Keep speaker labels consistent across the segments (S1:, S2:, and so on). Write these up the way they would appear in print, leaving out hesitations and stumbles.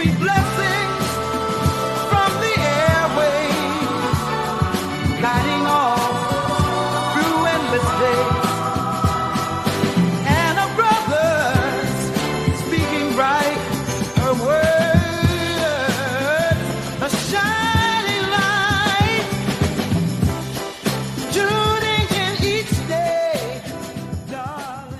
S1: sweet blessings from the airwaves, guiding all through endless days. And our brothers speaking bright words, a shining light, tuning in each day, darling.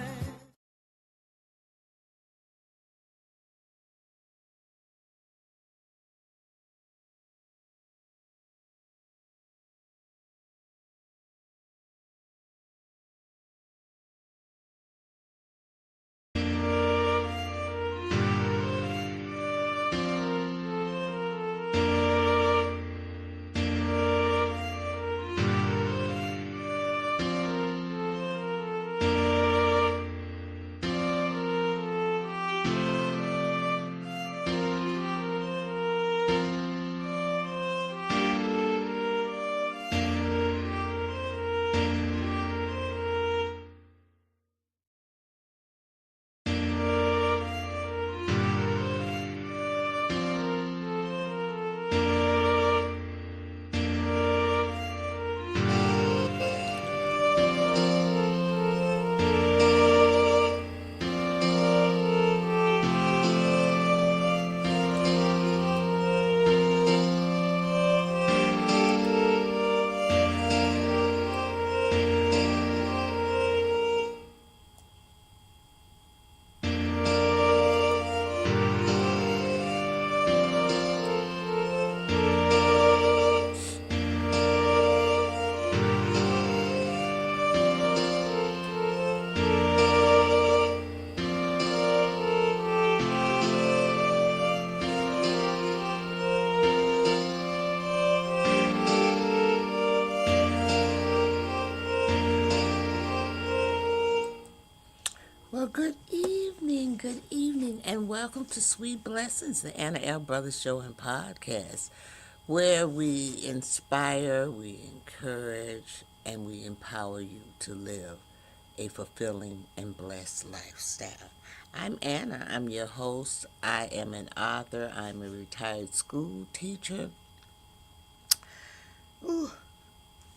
S2: Well, good evening, and welcome to Sweet Blessings, the Anna L. Brothers Show and Podcast, where we inspire, we encourage, and we empower you to live a fulfilling and blessed lifestyle. I'm Anna. I'm your host. I am an author. I'm a retired school teacher.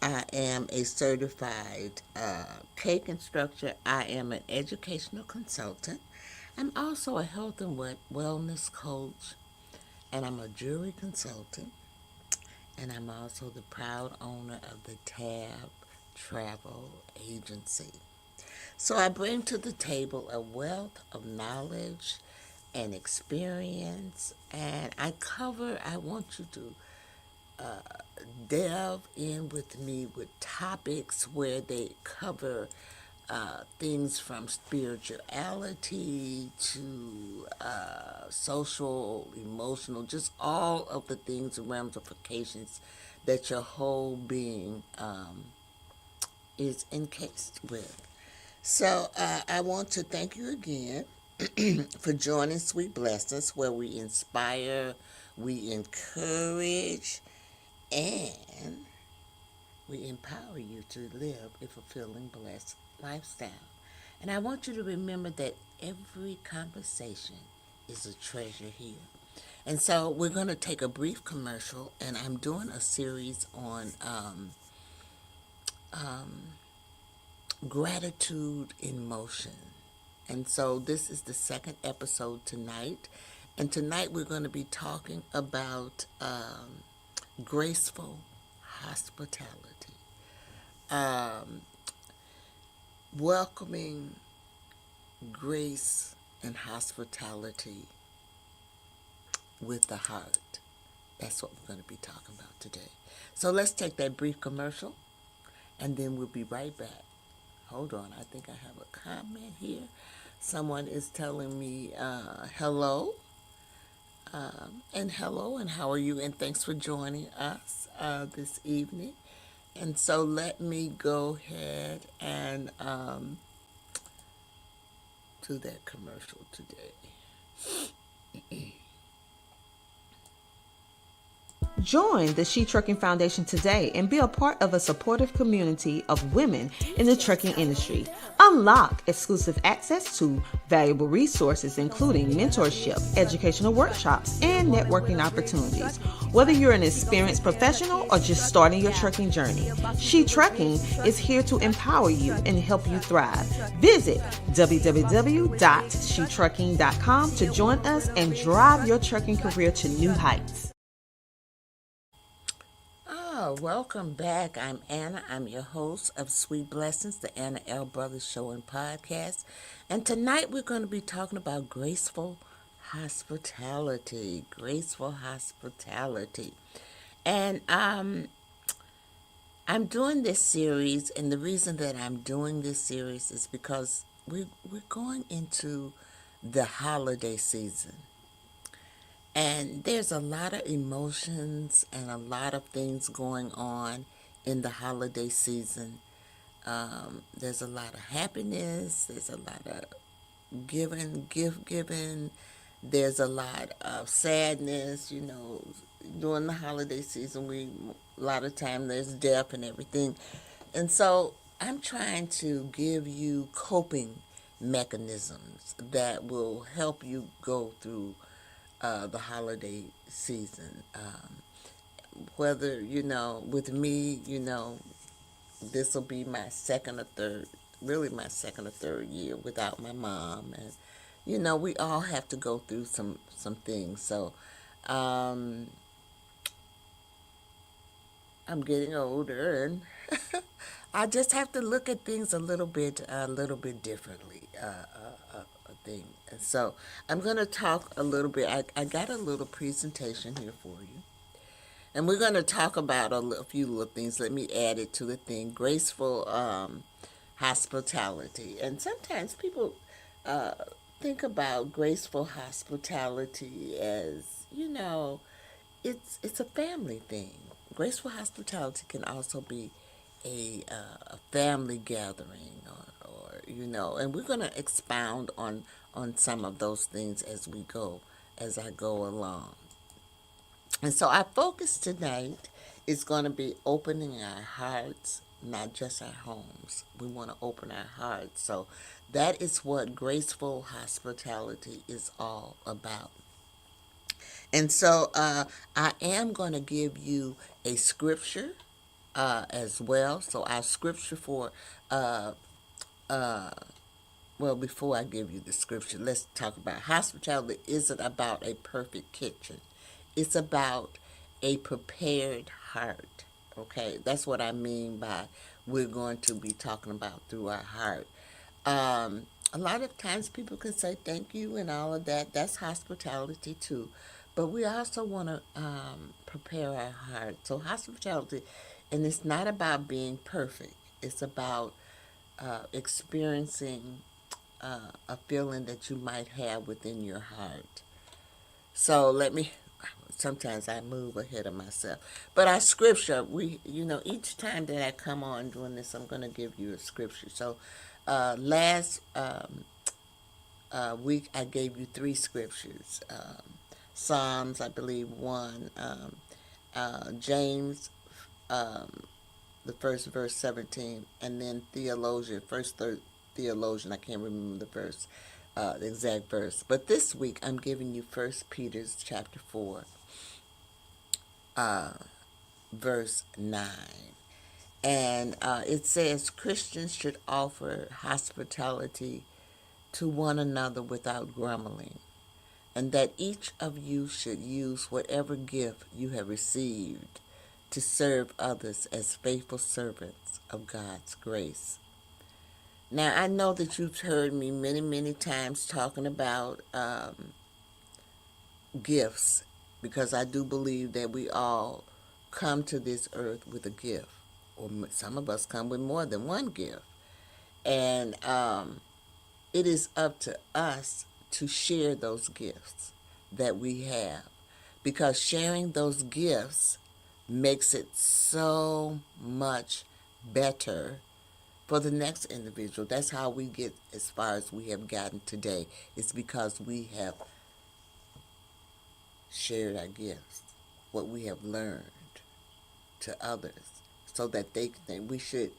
S2: I am a certified cake instructor. I am an educational consultant. I'm also a health and wellness coach, and I'm a jewelry consultant, and I'm also the proud owner of the Tab Travel Agency. So I bring to the table a wealth of knowledge and experience, and I want you to delve in with me with topics where they cover things from spirituality to social, emotional, just all of the things and ramifications that your whole being is encased with. So I want to thank you again for joining Sweet Blessings, where we inspire, we encourage, and we empower you to live a fulfilling, blessed lifestyle. And I want you to remember that every conversation is a treasure here. And so we're going to take a brief commercial, and I'm doing a series on gratitude in motion. And so this is the second episode tonight. And tonight we're going to be talking about graceful hospitality. Welcoming grace and hospitality with the heart. That's what we're going to be talking about today. So let's take that brief commercial, and then we'll be right back. Hold on, I think I have a comment here. Someone is telling me hello. And hello, and how are you? And thanks for joining us this evening. And so let me go ahead and do that commercial today.
S3: Join the She Trucking Foundation today and be a part of a supportive community of women in the trucking industry. Unlock exclusive access to valuable resources, including mentorship, educational workshops, and networking opportunities. Whether you're an experienced professional or just starting your trucking journey, She Trucking is here to empower you and help you thrive. Visit www.shetrucking.com to join us and drive your trucking career to new heights.
S2: Welcome back. I'm Anna. I'm your host of Sweet Blessings, the Anna L. Brothers Show and Podcast. And tonight we're going to be talking about graceful hospitality. Graceful hospitality. And I'm doing this series, and the reason that I'm doing this series is because we're going into the holiday season. And there's a lot of emotions and a lot of things going on in the holiday season. There's a lot of happiness. There's a lot of gift giving. There's a lot of sadness. During the holiday season, a lot of time there's death and everything. And so I'm trying to give you coping mechanisms that will help you go through the holiday season. Whether, with me, this will be my second or third year without my mom. And, we all have to go through some things. So, I'm getting older, and I just have to look at things a little bit differently. Thing. And so I'm going to talk a little bit. I got a little presentation here for you. And we're going to talk about a few little things. Let me add it to the thing. Graceful hospitality. And sometimes people think about graceful hospitality as, it's a family thing. Graceful hospitality can also be a family gathering, or and we're going to expound on some of those things as I go along. And so our focus tonight is going to be opening our hearts, not just our homes. We want to open our hearts. So that is what graceful hospitality is all about. And so I am going to give you a scripture as well. So our scripture for, before I give you the scripture, let's talk about hospitality. Isn't about a perfect kitchen. It's about a prepared heart. Okay, that's what I mean by we're going to be talking about through our heart. A lot of times people can say thank you and all of that. That's hospitality too. But we also want to prepare our heart. So hospitality, and it's not about being perfect. It's about experiencing a feeling that you might have within your heart. So sometimes I move ahead of myself. But our scripture, each time that I come on doing this, I'm going to give you a scripture. So last week I gave you 3 scriptures. Psalms, I believe, 1. James, the first verse 17. And then first theologian, I can't remember the exact verse. But this week I'm giving you 1 Peter chapter 4, verse 9. And it says Christians should offer hospitality to one another without grumbling, and that each of you should use whatever gift you have received to serve others as faithful servants of God's grace. Now, I know that you've heard me many, many times talking about gifts, because I do believe that we all come to this earth with a gift, or some of us come with more than one gift. And it is up to us to share those gifts that we have, because sharing those gifts makes it so much better for the next individual. That's how we get as far as we have gotten today. It's because we have shared our gifts. what we have learned to others, so that we should,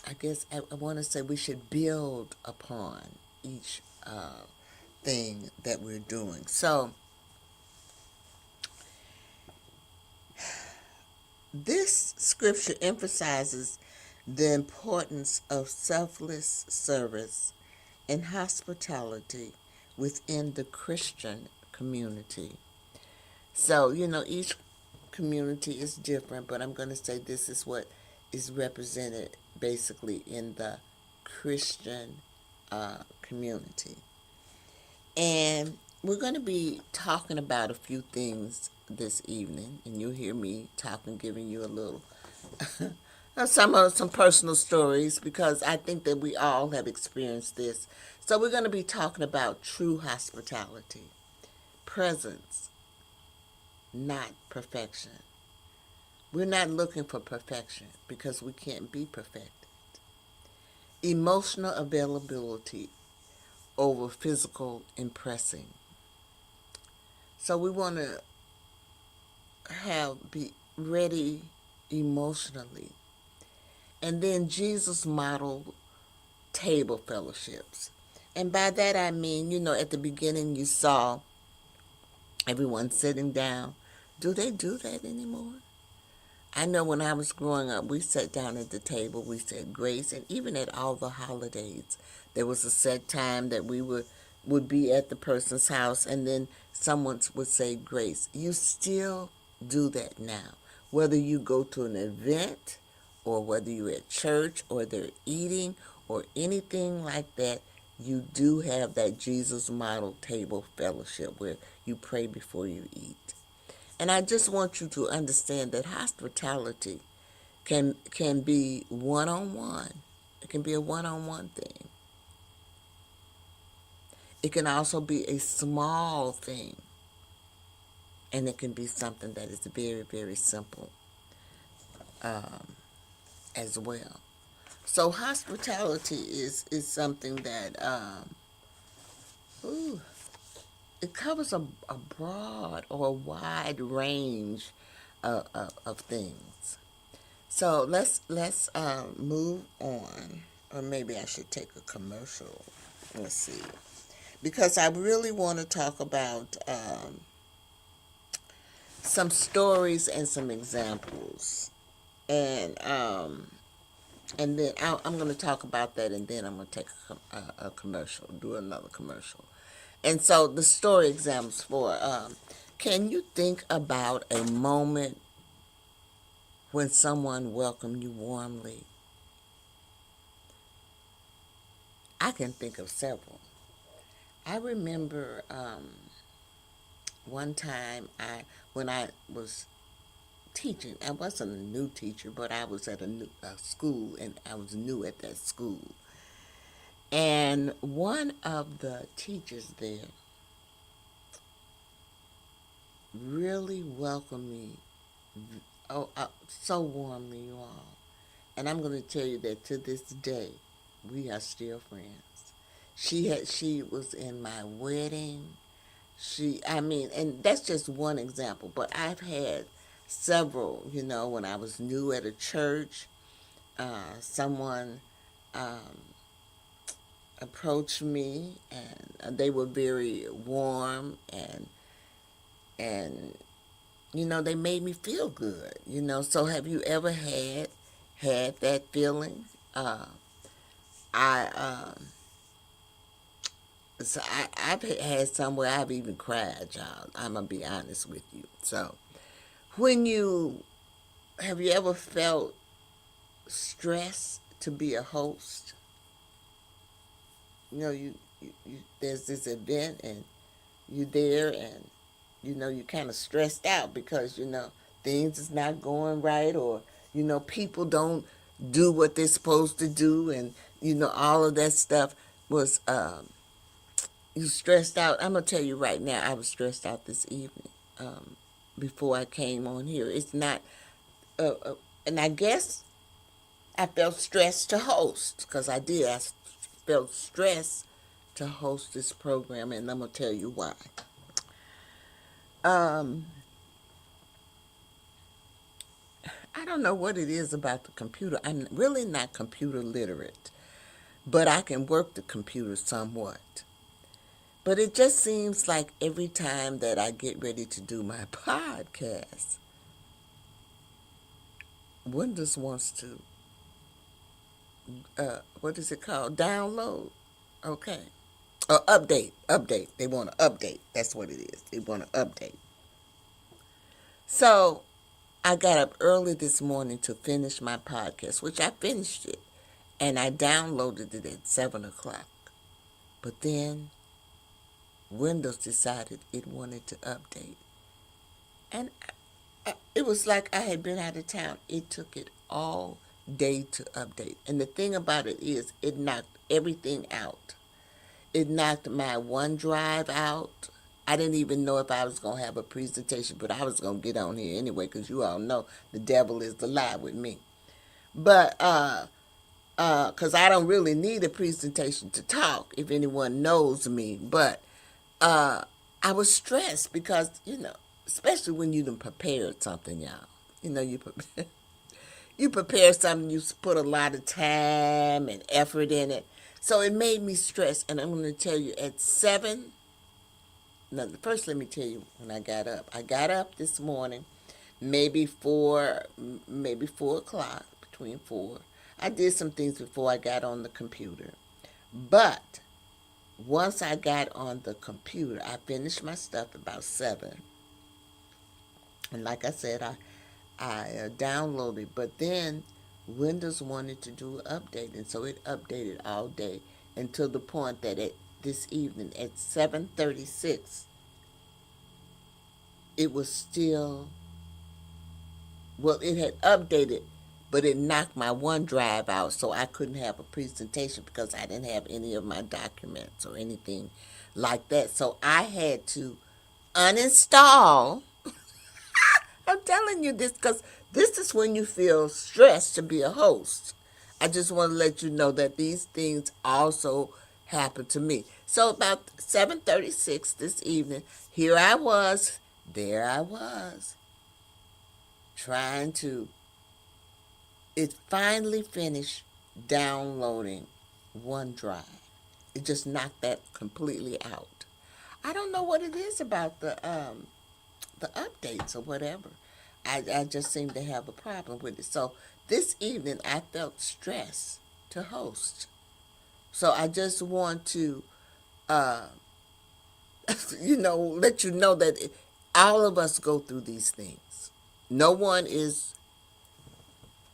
S2: I guess I want to say we should build upon each thing that we're doing. So this scripture emphasizes the importance of selfless service and hospitality within the Christian community. So, each community is different, but I'm going to say this is what is represented basically in the Christian community. And we're going to be talking about a few things this evening, and you'll hear me talking, giving you a little some personal stories, because I think that we all have experienced this. So we're going to be talking about true hospitality, presence, not perfection. We're not looking for perfection because we can't be perfected. Emotional availability over physical impressing. So we want to be ready emotionally. And then Jesus modeled table fellowships. And by that I mean, at the beginning you saw everyone sitting down. Do they do that anymore? I know when I was growing up, we sat down at the table, we said grace, and even at all the holidays, there was a set time that we would be at the person's house, and then someone would say grace. You still do that now, whether you go to an event or whether you're at church or they're eating or anything like that. You do have that Jesus model table fellowship where you pray before you eat. And I just want you to understand that hospitality can be one-on-one. It can be a one-on-one thing. It can also be a small thing. And it can be something that is very, very simple as well. So hospitality is something that it covers a broad or a wide range of things. So let's move on, or maybe I should take a commercial. Let's see, because I really want to talk about some stories and some examples, and then I'm going to talk about that, and then I'm going to take a commercial, do another commercial. And so the story examples for, can you think about a moment when someone welcomed you warmly? I can think of several. I remember one time when I was teaching, I wasn't a new teacher, but I was at a school, and I was new at that school. And one of the teachers there really welcomed me so warmly, you all. And I'm going to tell you that to this day, we are still friends. She was in my wedding. And that's just one example, but I've had several, when I was new at a church, someone approached me, and they were very warm, and they made me feel good, So have you ever had that feeling? I've had some where I've even cried, y'all. I'm gonna be honest with you. So have you ever felt stress to be a host? You there's this event, and you're there, and you're kind of stressed out because things is not going right, or people don't do what they're supposed to do, and all of that stuff was you stressed out. I'm gonna tell you right now, I was stressed out this evening before I came on here. It's not and I guess I felt stressed to host, because I felt stressed to host this program, and I'm going to tell you why. I don't know what it is about the computer. I'm really not computer literate, but I can work the computer somewhat. But it just seems like every time that I get ready to do my podcast, Windows wants to, what is it called? Download. Okay. Update. They want to update. That's what it is. They want to update. So I got up early this morning to finish my podcast, which I finished it. And I downloaded it at 7 o'clock. But then Windows decided it wanted to update. And it was like I had been out of town. It took it all day to update. And the thing about it is, it knocked everything out. It knocked my OneDrive out. I didn't even know if I was going to have a presentation, but I was going to get on here anyway, because you all know the devil is the lie with me. But, because I don't really need a presentation to talk, if anyone knows me. But I was stressed because, especially when you done prepared something, y'all. You prepare something, you put a lot of time and effort in it. So it made me stressed. And I'm going to tell you, at 7, no, first let me tell you when I got up. I got up this morning, maybe 4 o'clock, between 4. I did some things before I got on the computer. But once I got on the computer, I finished my stuff about 7. And like I said, I downloaded. But then Windows wanted to do an update. And so it updated all day until the point that this evening at 7:36, it was still, it had updated, but it knocked my OneDrive out, so I couldn't have a presentation because I didn't have any of my documents or anything like that. So I had to uninstall. I'm telling you this because this is when you feel stressed to be a host. I just want to let you know that these things also happen to me. So about 7:36 this evening, there I was, trying to, it finally finished downloading OneDrive. It just knocked that completely out. I don't know what it is about the updates or whatever. I just seem to have a problem with it. So this evening I felt stressed to host. So I just want to, let you know that all of us go through these things. No one is,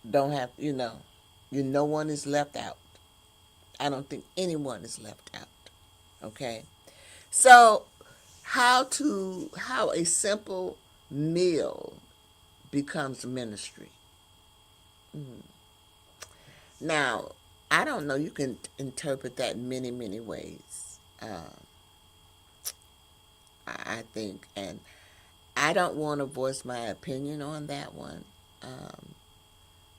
S2: no one is left out. I don't think anyone is left out. Okay? So how a simple meal becomes ministry. Now, I don't know, you can interpret that many, many ways. I think, and I don't want to voice my opinion on that one,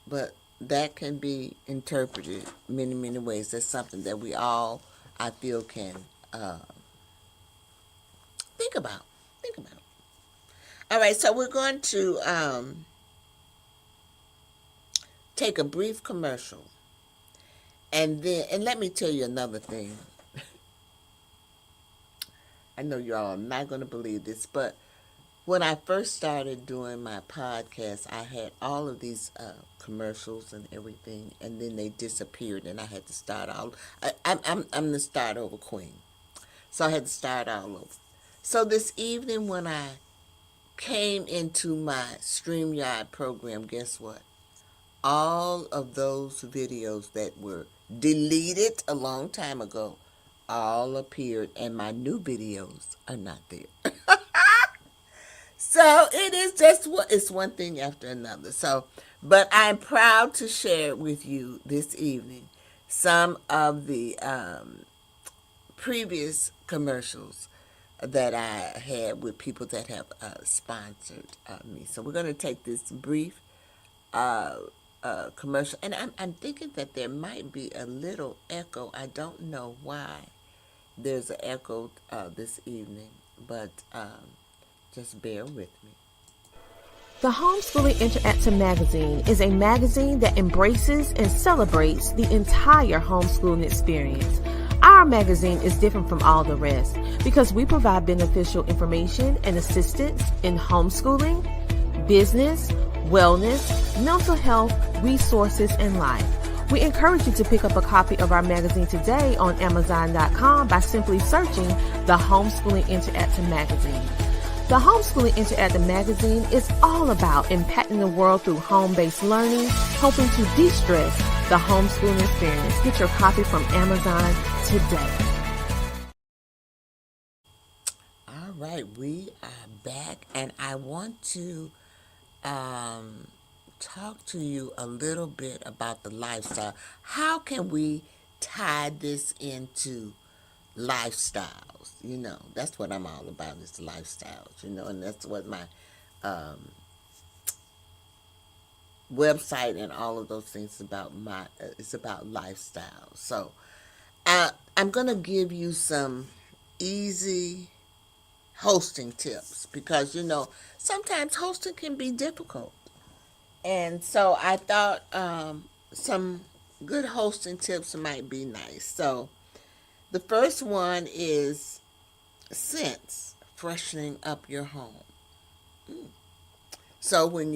S2: but that can be interpreted many, many ways. That's something that we all, I feel, can think about. All right, so we're going to take a brief commercial, and let me tell you another thing. I know you all are not going to believe this, but when I first started doing my podcast, I had all of these commercials and everything, and then they disappeared, and I had to start all. I'm the start over queen, so I had to start all over. So this evening, when I came into my StreamYard program, guess what? All of those videos that were deleted a long time ago all appeared, and my new videos are not there. So it is just it's one thing after another. So, but I'm proud to share with you this evening some of the previous commercials that I had with people that have sponsored me. So we're going to take this brief commercial, and I'm thinking that there might be a little echo. I don't know why there's an echo this evening, but just bear with me.
S3: The Homeschooling Interactive Magazine is a magazine that embraces and celebrates the entire homeschooling experience. Our magazine is different from all the rest because we provide beneficial information and assistance in homeschooling, business, wellness, mental health, resources, and life. We encourage you to pick up a copy of our magazine today on Amazon.com by simply searching the Homeschooling Interactive Magazine. The Homeschooling Interactive Magazine is all about impacting the world through home-based learning, helping to de-stress the homeschooling experience. Get your copy from Amazon today.
S2: All right, we are back, and I want to talk to you a little bit about the lifestyle. How can we tie this into lifestyles? That's what I'm all about, is lifestyles, and that's what my website and all of those things is about. It's about lifestyle. So I'm going to give you some easy hosting tips because, sometimes hosting can be difficult. And so I thought some good hosting tips might be nice. So the first one is scents, freshening up your home. So when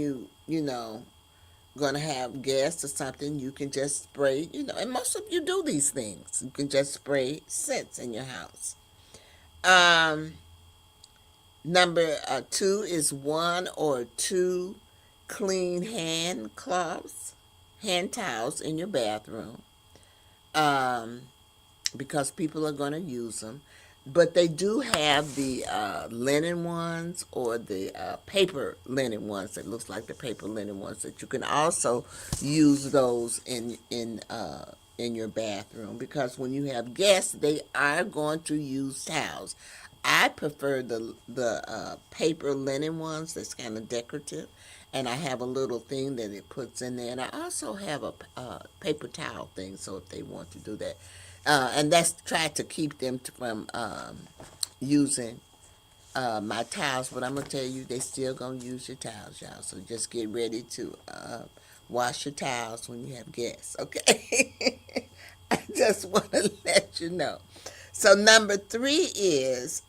S2: going to have guests or something, you can just spray, and most of you do these things. You can just spray scents in your house. Number 2 is 1 or 2 clean hand towels in your bathroom, because people are going to use them. But they do have the linen ones, or the paper linen ones that looks like the paper linen ones, that you can also use those in your bathroom, because when you have guests, they are going to use towels. I prefer the paper linen ones that's kind of decorative, and I have a little thing that it puts in there, and I also have a paper towel thing, so if they want to do that. And that's try to keep them from using my towels, but I'm going to tell you, they still going to use your towels, y'all. So just get ready to wash your towels when you have guests, okay? I just want to let you know. So number 3 is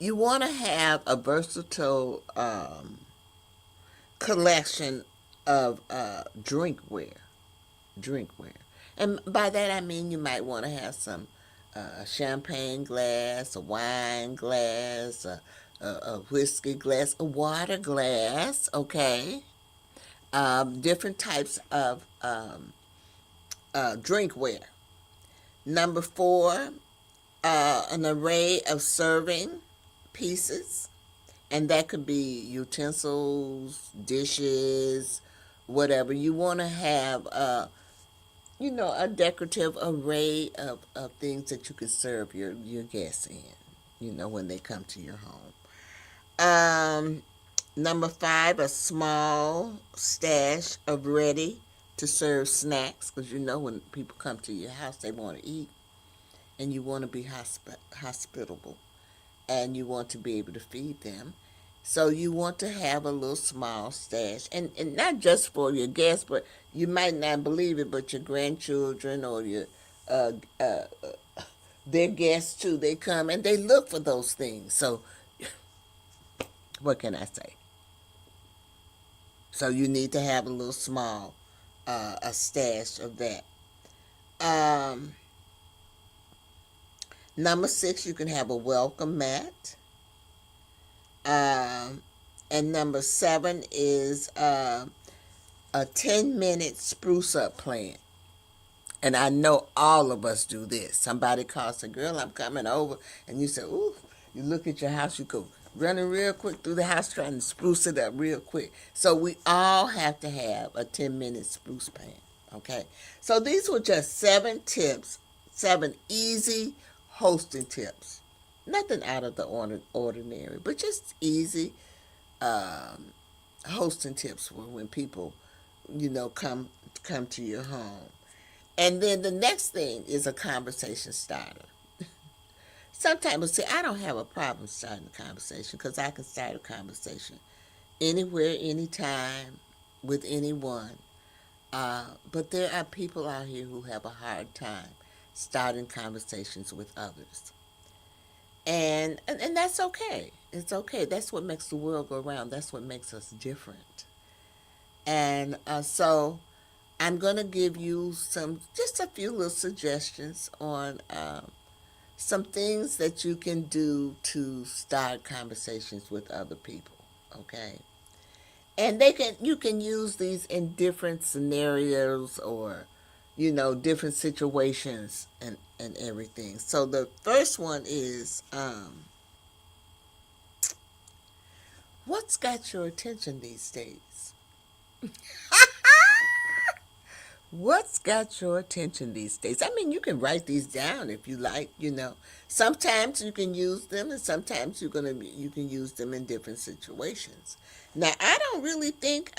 S2: you want to have a versatile collection of drinkware. And by that I mean you might want to have some champagne glass, a wine glass, a whiskey glass, a water glass, okay? Different types of drinkware. Number 4, an array of serving pieces, and that could be utensils, dishes, whatever. You want to have a decorative array of things that you can serve your guests in, when they come to your home. Number 5, a small stash of ready to serve snacks, because when people come to your house, they want to eat, and you want to be hospitable, and you want to be able to feed them. So you want to have a little small stash, and not just for your guests, but you might not believe it, but your grandchildren or your their guests too, they come and they look for those things. So what can I say? So you need to have a little small a stash of that. Number 6, you can have a welcome mat. And number 7 is a 10-minute spruce up plan. And I know all of us do this. Somebody calls a girl, I'm coming over, and you say, ooh, you look at your house, you go running real quick through the house trying to spruce it up real quick. So we all have to have a 10-minute spruce plan, okay? So these were just 7 tips, 7 easy hosting tips. Nothing out of the ordinary, but just easy hosting tips for when people, come to your home. And then the next thing is a conversation starter. Sometimes, see, I don't have a problem starting a conversation because I can start a conversation anywhere, anytime, with anyone. But there are people out here who have a hard time starting conversations with others. And that's okay. It's okay. That's what makes the world go round. That's what makes us different. And so I'm going to give you just a few little suggestions on some things that you can do to start conversations with other people. Okay. And you can use these in different scenarios or different situations and everything. So the first one is what's got your attention these days? What's got your attention these days? I mean, you can write these down if you like. Sometimes you can use them, and sometimes you can use them in different situations. Now, I don't really think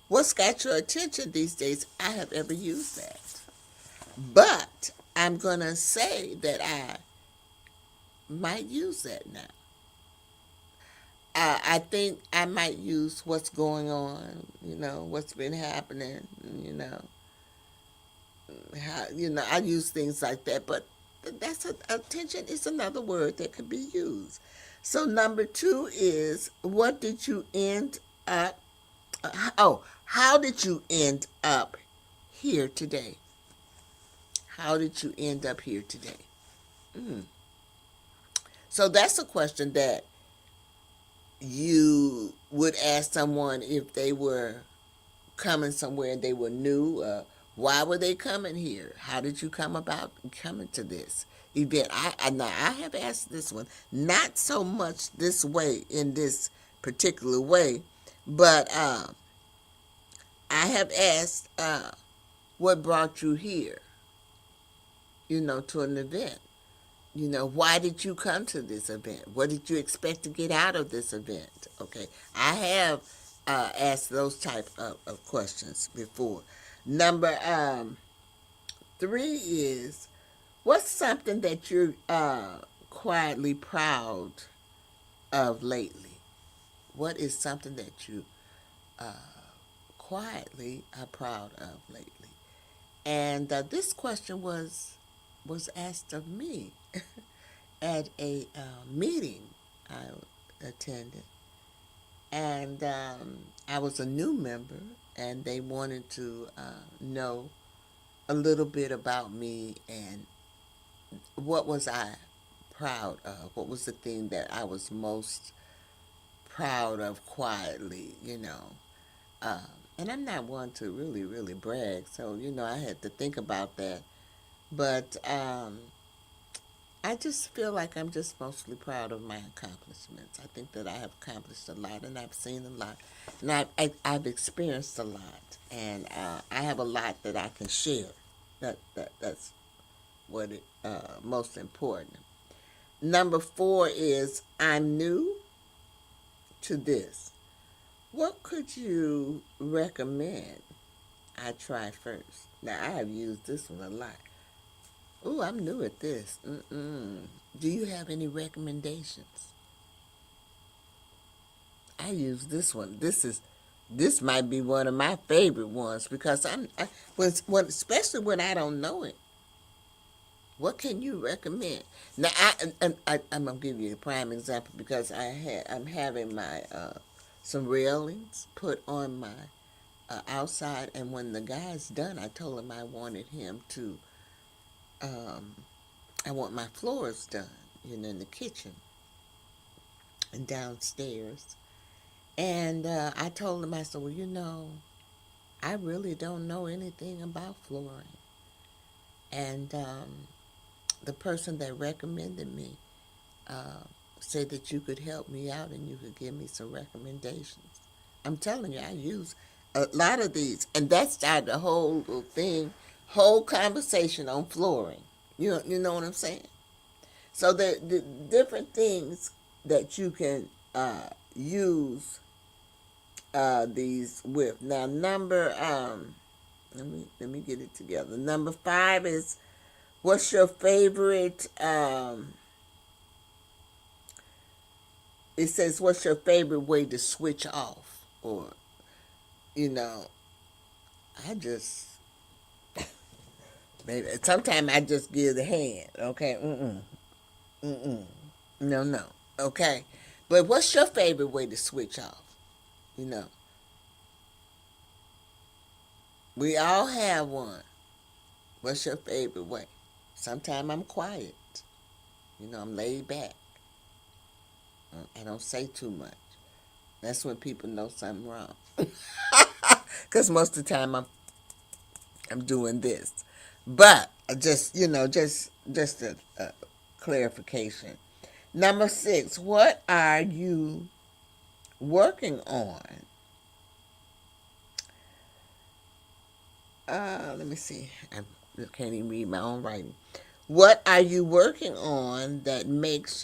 S2: what's got your attention these days, I have ever used that. But I'm gonna say that I might use that now. I think I might use what's going on, what's been happening, I use things like that, but attention is another word that could be used. So number 2 is, what did you end up, how did you end up here today? How did you end up here today? So that's a question that you would ask someone if they were coming somewhere and they were new. Why were they coming here? How did you come about coming to this event? Now I have asked this one, not so much this way, in this particular way, but I have asked, what brought you here, to an event? Why did you come to this event? What did you expect to get out of this event? Okay, I have asked those type of questions before. Number 3 is, what's something that you're quietly proud of lately? What is something that you quietly are proud of lately? And this question was asked of me at a meeting I attended. And I was a new member, and they wanted to know a little bit about me and what was I proud of. What was the thing that I was most proud of quietly. And I'm not one to really, really brag, so, I had to think about that. But I just feel like I'm just mostly proud of my accomplishments. I think that I have accomplished a lot, and I've seen a lot, and I've experienced a lot, and I have a lot that I can share. That's what it most important. Number 4 is, I'm new to this. What could you recommend I try first? Now, I have used this one a lot. Ooh, I'm new at this. Do you have any recommendations? I use this one. This might be one of my favorite ones because especially when I don't know it. What can you recommend? Now, I'm gonna give you a prime example because I'm having my some railings put on my outside, and when the guy's done, I told him I wanted him to. I want my floors done, in the kitchen and downstairs. And I told him, I said, well, I really don't know anything about flooring. And the person that recommended me said that you could help me out and you could give me some recommendations. I'm telling you, I use a lot of these. And that started the whole little thing, whole conversation on flooring. You know what I'm saying? So the different things that you can use these with. Now, let me get it together. Number 5 is, What's your favorite? It says, "What's your favorite way to switch off?" Or, you know, I just maybe sometimes I just give the hand. Okay, no. Okay, but what's your favorite way to switch off? You know, we all have one. What's your favorite way? Sometimes I'm quiet. I'm laid back. I don't say too much. That's when people know something wrong. Because most of the time I'm doing this. But just a clarification. Number 6, what are you working on? Let me see. I can't even read my own writing. What are you working on that makes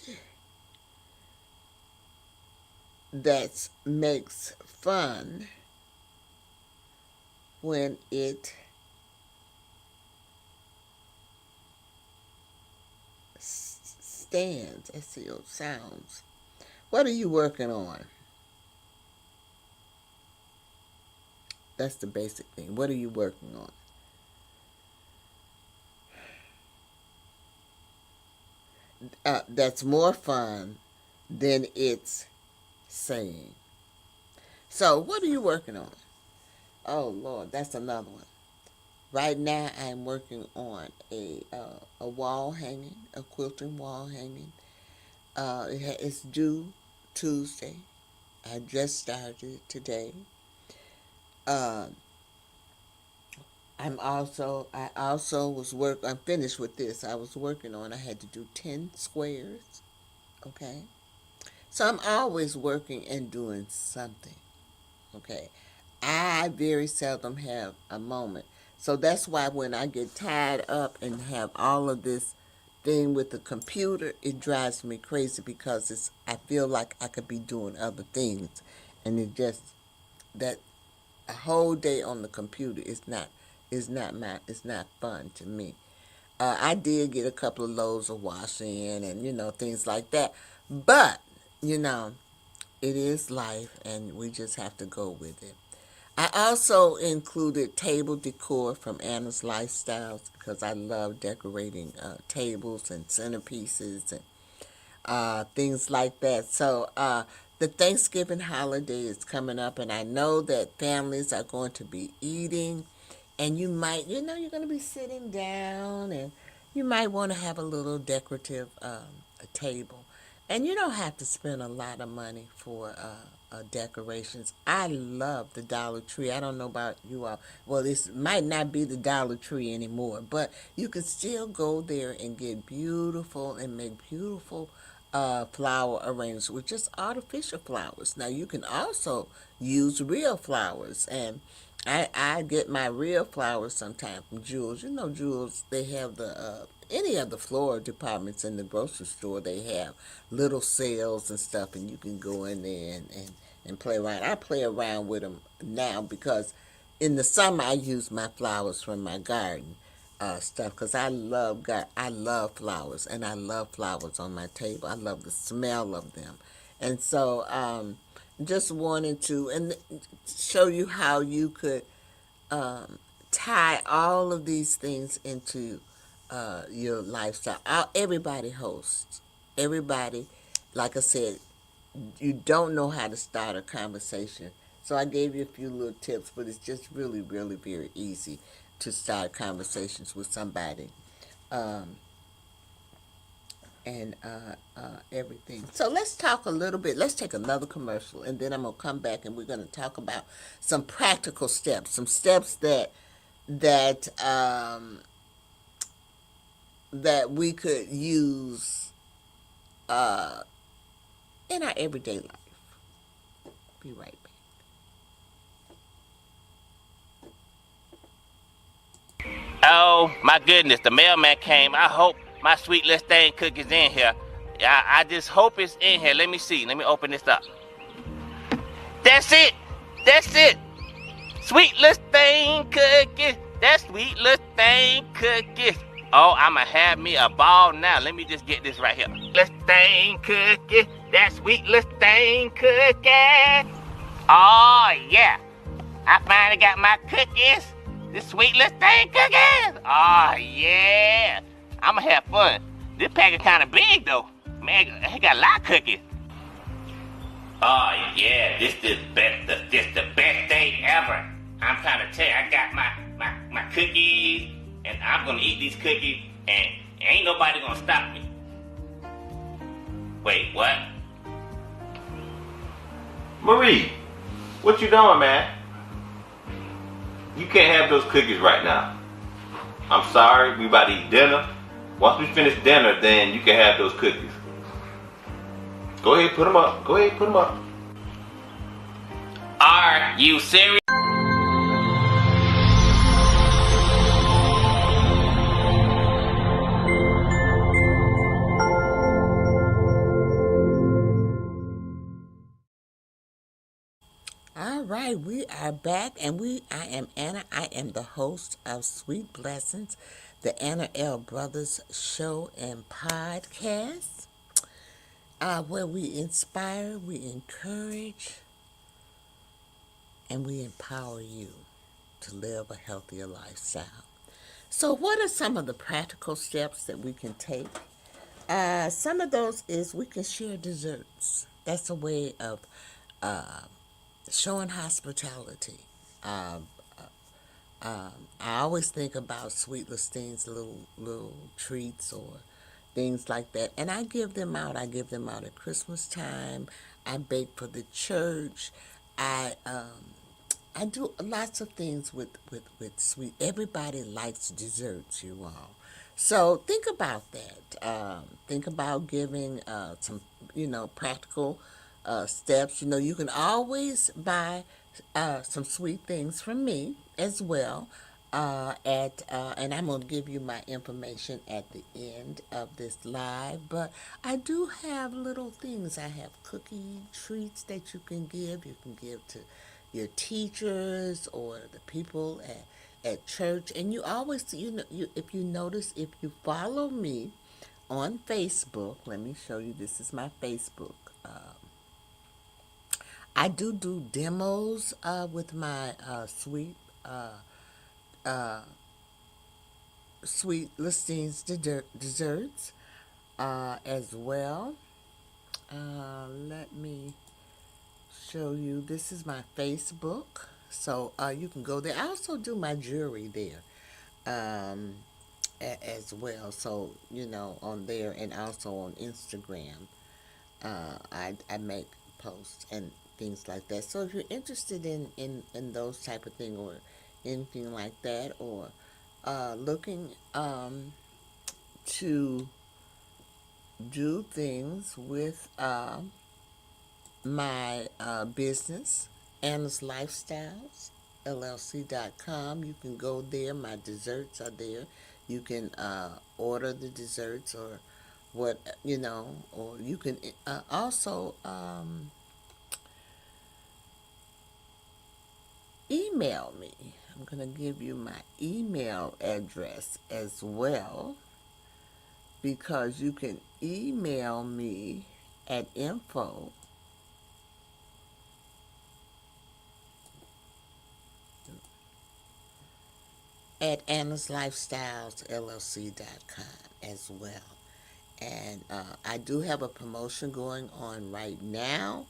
S2: fun when it stands? SEO sounds. What are you working on? That's the basic thing. What are you working on? That's more fun than it's saying. So, what are you working on? Oh Lord, that's another one. Right now, I'm working on a wall hanging, a quilting wall hanging. It's due Tuesday. I just started it today. I also I'm finished with this. I was working on, I had to do 10 squares. Okay. So I'm always working and doing something. Okay. I very seldom have a moment. So that's why when I get tied up and have all of this thing with the computer, it drives me crazy because I feel like I could be doing other things. And that a whole day on the computer is not fun to me. I did get a couple of loads of washing and things like that, but it is life and we just have to go with it. I also included table decor from Anna's Lifestyles because I love decorating tables and centerpieces and things like that. So the Thanksgiving holiday is coming up, and I know that families are going to be eating, and you might, you're going to be sitting down, and you might want to have a little decorative a table. And you don't have to spend a lot of money for decorations. I love the Dollar Tree. I don't know about you all. Well, this might not be the Dollar Tree anymore, but you can still go there and get beautiful and make beautiful flower arrangements with just artificial flowers. Now, you can also use real flowers, and I get my real flowers sometimes from Jewels. Jewels, they have any of the floral departments in the grocery store. They have little sales and stuff, and you can go in there and play around. I play around with them now because in the summer I use my flowers from my garden stuff because I love flowers, and I love flowers on my table. I love the smell of them. And so just wanted to show you how you could tie all of these things into your lifestyle. Everybody hosts. Everybody, like I said, you don't know how to start a conversation. So I gave you a few little tips, but it's just really, really very easy to start conversations with somebody. And everything. So let's talk a little bit. Let's take another commercial, and then I'm going to come back and we're going to talk about some practical steps, some steps that we could use in our everyday life. Be right back.
S4: Oh my goodness, the mailman came. I hope my sweet little thing cookie's in here. I just hope it's in here. Let me see. Let me open this up. That's it. That's it. Sweet little thing cookie. That sweet little thing cookie. Oh, I'ma have me a ball now. Let me just get this right here. Listane cookie, that sweet Listane cookie. Oh, yeah. I finally got my cookies. This sweet Listane cookies. Oh, yeah. I'ma have fun. This package kind of big, though. Man, it got a lot of cookies. Oh, yeah. This the best day ever. I'm trying to tell you, I got my cookies, and I'm gonna eat these cookies, and ain't nobody gonna stop me. Wait, what?
S5: Marie, what you doing, man? You can't have those cookies right now. I'm sorry, we about to eat dinner. Once we finish dinner, then you can have those cookies. Go ahead, put them up. Go ahead, put them up.
S4: Are you serious?
S2: All right, we are back, and I am Anna. I am the host of Sweet Blessings, the Anna L. Brothers show and podcast, where we inspire, we encourage, and we empower you to live a healthier lifestyle. So what are some of the practical steps that we can take? Some of those is we can share desserts. That's a way of showing hospitality. I always think about Sweet Listine's little treats or things like that, and I give them out. I give them out at Christmas time. I bake for the church. I do lots of things with sweet. Everybody likes desserts, you all. So think about that. Think about giving some, practical steps. You can always buy some sweet things from me as well. And I'm gonna give you my information at the end of this live. But I do have little things. I have cookie treats that you can give. You can give to your teachers or the people at church. And you always, if you notice, if you follow me on Facebook, let me show you. This is my Facebook. I do demos with my sweet listings desserts as well. Let me show you. This is my Facebook, so you can go there. I also do my jewelry there as well. So on there, and also on Instagram, I make posts and things like that. So if you're interested in those type of thing or anything like that, or looking to do things with my business, Anna's Lifestyles, LLC.com. You can go there. My desserts are there. You can order the desserts or what, or you can also email me. I'm going to give you my email address as well, because you can email me at info at Anna's Lifestyles LLC.com as well. And I do have a promotion going on right now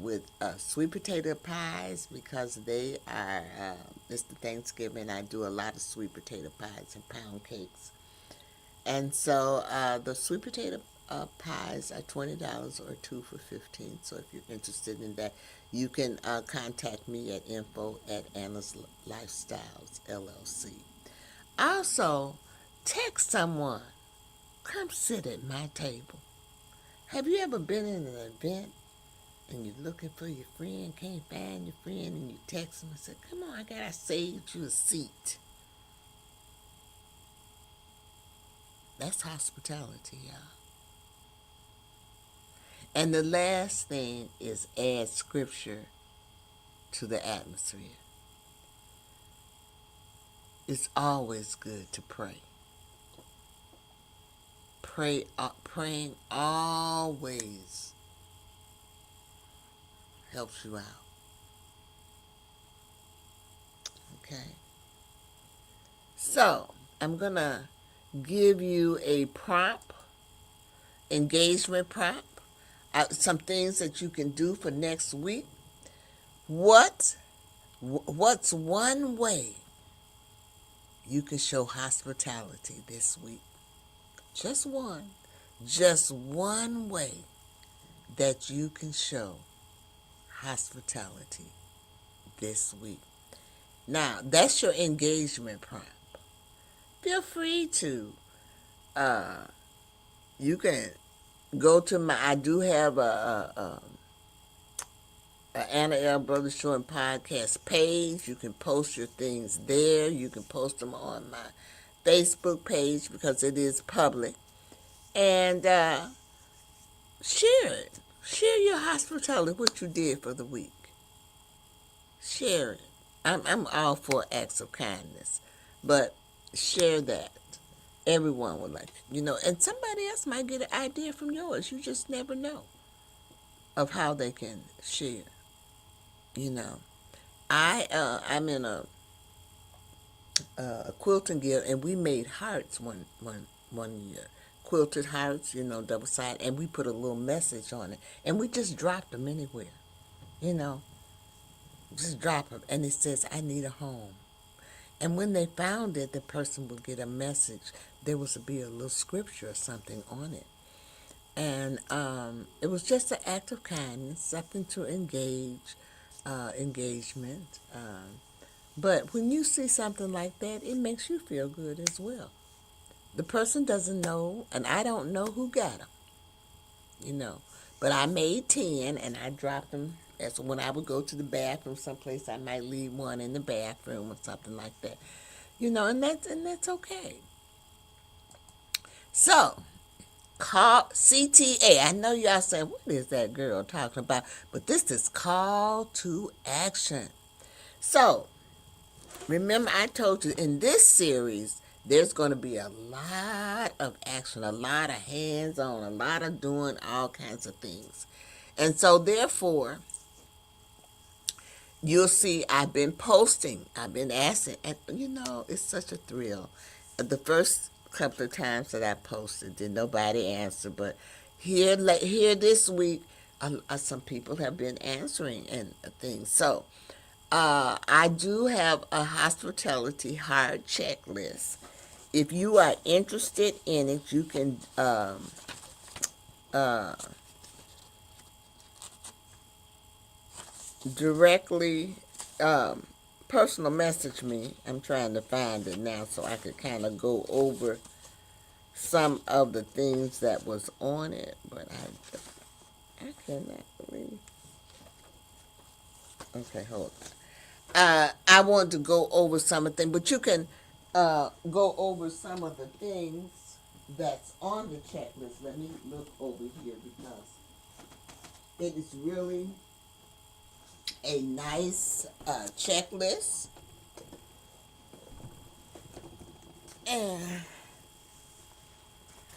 S2: with sweet potato pies, because they are, it's the Thanksgiving. I do a lot of sweet potato pies and pound cakes. And so the sweet potato pies are $20 or 2 for $15. So if you're interested in that, you can contact me at info at Anna's Lifestyles LLC. Also, text someone. Come sit at my table. Have you ever been in an event and you're looking for your friend, can't find your friend, and you text them and say, come on, I gotta save you a seat. That's hospitality, y'all. And the last thing is add scripture to the atmosphere. It's always good to pray. praying always helps you out. Okay. So, I'm going to give you a prompt, engagement prompt, some things that you can do for next week. What's one way you can show hospitality this week? Just one. Just one way that you can show hospitality this week. Now, that's your engagement prompt. Feel free to, you can go to I do have a Anna L. Brothers Show and Podcast page. You can post your things there. You can post them on my Facebook page because it is public. And share it. Share your hospitality, what you did for the week. Share it. I'm all for acts of kindness, but share that. Everyone would like, and somebody else might get an idea from yours. You just never know of how they can share. I'm in a quilting guild, and we made hearts one year. Quilted hearts, double sided, and we put a little message on it, and we just dropped them anywhere, just drop them, and it says, "I need a home." And when they found it, the person would get a message. There was to be a little scripture or something on it. And it was just an act of kindness, something to engagement. But when you see something like that, it makes you feel good as well. The person doesn't know, and I don't know who got them, But I made 10, and I dropped them. As when I would go to the bathroom someplace, I might leave one in the bathroom or something like that, and that's okay. So, call CTA. I know y'all saying, what is that girl talking about? But this is call to action. So, remember I told you in this series, there's going to be a lot of action, a lot of hands-on, a lot of doing all kinds of things. And so, therefore, you'll see I've been posting. I've been asking. And, it's such a thrill. The first couple of times that I posted, did nobody answer. But here this week, some people have been answering and things. So, I do have a hospitality hard checklist. If you are interested in it, you can directly personal message me. I'm trying to find it now so I could kind of go over some of the things that was on it, but I cannot believe. Okay, hold on. I want to go over some of the things, but you can go over some of the things that's on the checklist. Let me look over here because it is really a nice checklist. And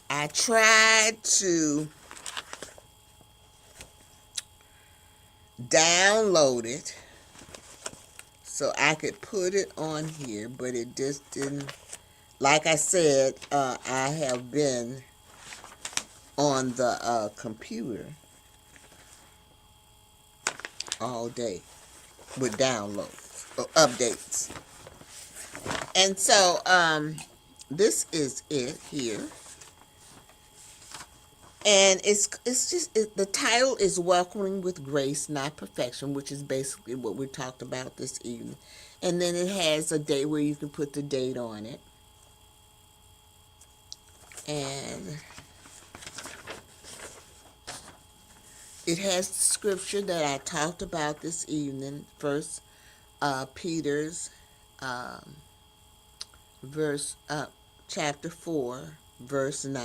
S2: I tried to download it so I could put it on here, but it just didn't. Like I said, I have been on the computer all day with downloads or updates. And so this is it here. And it's just the title is Welcoming with Grace, Not Perfection, which is basically what we talked about this evening. And then it has a date where you can put the date on it. And it has the scripture that I talked about this evening, First Peter's chapter 4, verse 9.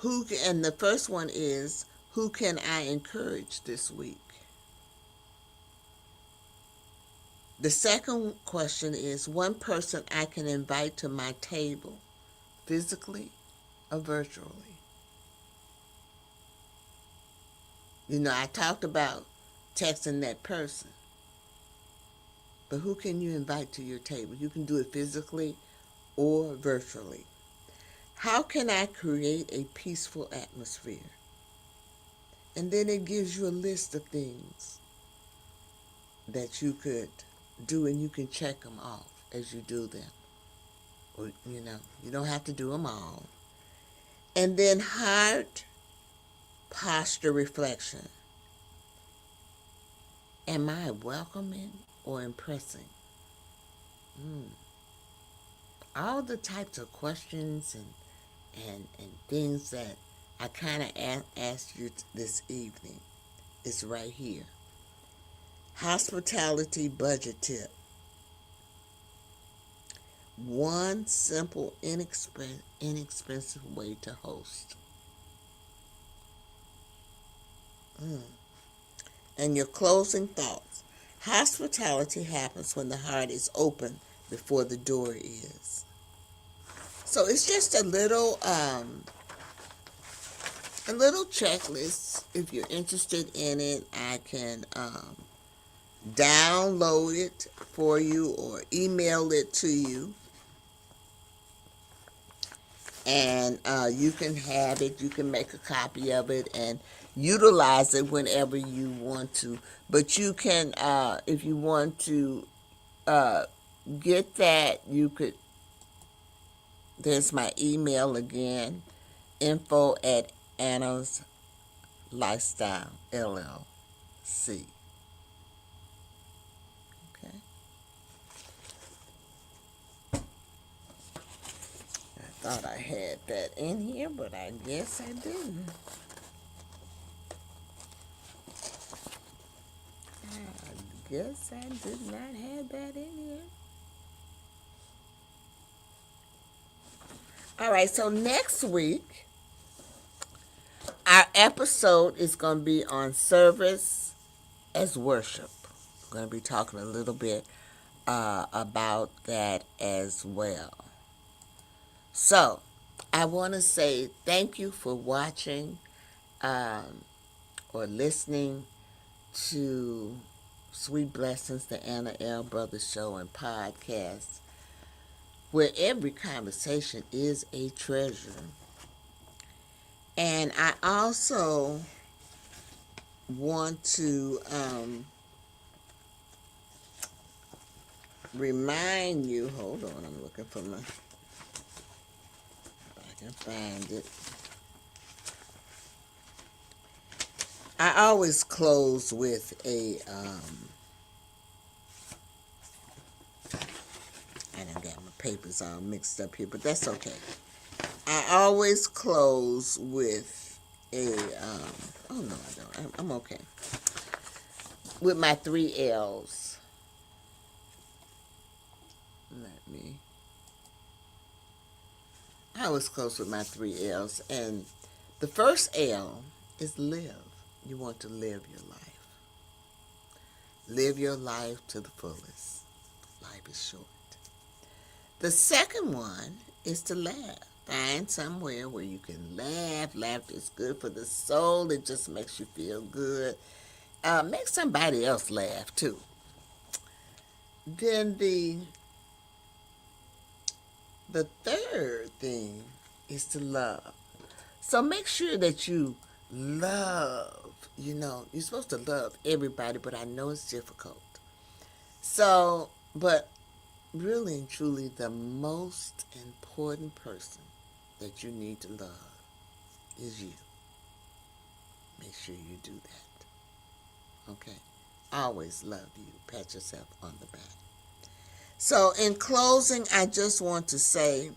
S2: And the first one is, who can I encourage this week? The second question is, one person I can invite to my table, physically or virtually. I talked about texting that person, but who can you invite to your table? You can do it physically or virtually. How can I create a peaceful atmosphere? And then it gives you a list of things that you could do, and you can check them off as you do them. Or, you don't have to do them all. And then heart posture reflection. Am I welcoming or impressing? All the types of questions and things that I kind of asked you this evening is right here. Hospitality budget tip. One simple, inexpensive way to host. And your closing thoughts. Hospitality happens when the heart is open before the door is. So it's just a little checklist. If you're interested in it, I can download it for you or email it to you. And you can have it. You can make a copy of it and utilize it whenever you want to. But you can, if you want to get that, you could. There's my email again, info@Anna's Lifestyle LLC. Okay. I thought I had that in here, but I guess I didn't. I guess I did not have that in here. All right, so next week, our episode is going to be on service as worship. We're going to be talking a little bit about that as well. So, I want to say thank you for watching or listening to Sweet Blessings, the Anna L. Brothers Show and Podcast, where every conversation is a treasure. And I also want to remind you, hold on, I'm looking for if I can find it. I always close with a, I done got my papers all mixed up here, but that's okay. I always close with a, oh no I don't, I'm okay. With my 3 L's. I always close with my 3 L's. And the first L is live. You want to live your life. Live your life to the fullest. Life is short. The second one is to laugh. Find somewhere where you can laugh. Laughter is good for the soul. It just makes you feel good. Make somebody else laugh too. Then the third thing is to love. So make sure that you love. You're supposed to love everybody, but I know it's difficult. So, but really and truly, the most important person that you need to love is you. Make sure you do that. Okay? Always love you. Pat yourself on the back. So in closing, I just want to say,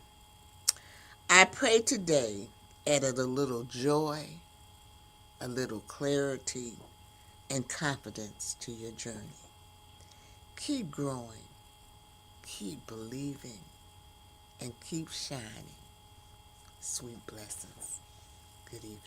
S2: I pray today added a little joy, a little clarity, and confidence to your journey. Keep growing, keep believing, and keep shining. Sweet blessings. Good evening.